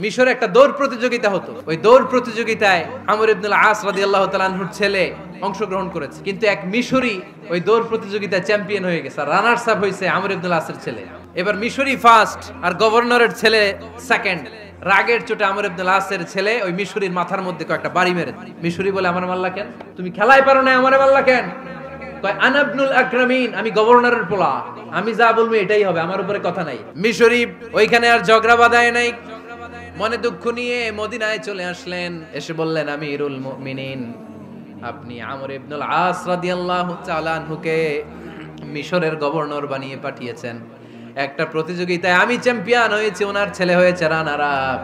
মিশরে একটা দৌড় প্রতিযোগিতা হতো। ওই দৌড় প্রতিযোগিতায় আমর ইবনুল আস রাদিয়াল্লাহু তাআলা আনহুর ছেলে অংশগ্রহণ করেছে, কিন্তু এক মিশরি ওই দৌড় প্রতিযোগিতায় চ্যাম্পিয়ন হয়ে গেছে। রানার্স আপ হয়েছে আমর ইবনুল আসের ছেলে। এবার মিশরি ফার্স্ট আর গভর্নরের ছেলে সেকেন্ড। রাগের চোটে আমর ইবনুল আসের ছেলে ওই মিশরির মাথার মধ্যে কয়েকটা বাড়ি মেরে। মিশরি বলে, আমার মারলা কেন? তুমি খেলায় পারো না, আমারে মারলা কেন? কয় আনা ইবনুল আকরামিন, আমি গভর্নরের পোলা, আমি যা বলবো এটাই হবে, আমার উপরে কথা নাই। মিশরি ওইখানে আর ঝগড়া বাঁধায় নাই, মনে দুঃখ নিয়ে মদিনায় চলে আসলেন। এসে বললেন, আমিরুল মুমিনিন, আপনি আমর ইবনুল আস রাদিয়াল্লাহু তাআলা আনহুকে মিশরের গভর্নর বানিয়ে পাঠিয়েছেন। একটা প্রতিযোগিতায় আমি চ্যাম্পিয়ন হয়েছি, ওনার ছেলে হয়েছে রানার আপ।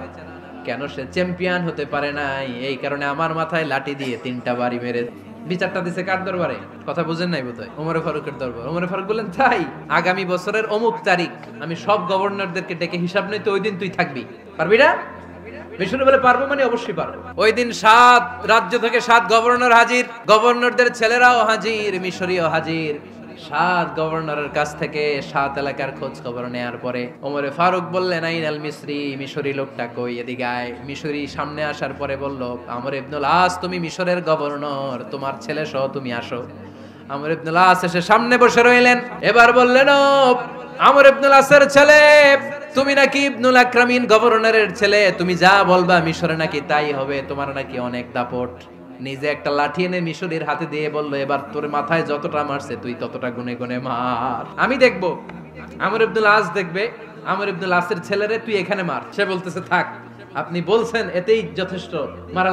কেন সে চ্যাম্পিয়ন হতে পারে নাই? এই কারণে আমার মাথায় লাঠি দিয়ে 3টা বাড়ি মেরে। বিচারটা দিছে কার দরবারে? কথা বুঝেন নাই বোধহয়, ওমর ফারুকের দরবার। ওমর ফারুক বললেন, তাই আগামী বছরের অমুক তারিখ আমি সব গভর্নরদেরকে ডেকে হিসাব নেই, তো ওই দিন তুই থাকবি, পারবি না? মিশরে বলে, পারবো মানে অবশ্যই পারবো। ওই দিন 7 রাজ্য থেকে 7 গভর্নর হাজির, গভর্নরদের ছেলেরাও হাজির, মিশরীয় হাজির। 7 গভর্নরের কাছ থেকে 7 এলাকার খোঁজ খবর নেয়ার পরে ওমরে ফারুক বললেন, আইনাল মিসরি, মিশরি লোকটা কই, এদিকে আয়। মিশরি সামনে আসার পরে বলল, আমর ইবনুল আস, তুমি মিশরের গভর্নর, তোমার ছেলে সহ তুমি আসো। আমর ইবনুল আস এসে সামনে বসে রইলেন। এবার বললেন, ও আমর ইবনুল আসের ছেলে, তুমি নাকি ইবনুল আকরামিন গভর্নরের ছেলে, তুমি যা বলবা মিশরে নাকি তাই হবে, তোমার নাকি অনেক দাপট। নিজে একটা লাঠি এনে মিশরীর হাতে দিয়ে বলল, এবার তোর মাথায় যতটা মারছে তুই ততটা গুনে গুনে মার, আমি দেখবো। আমর ইবনুল আস দেখবে, আমর ইবনুল আসের ছেলেরে তুই এখানে মার। সে বলতেছে, থাক, আপনি বলছেন এতেই যথেষ্ট, মারা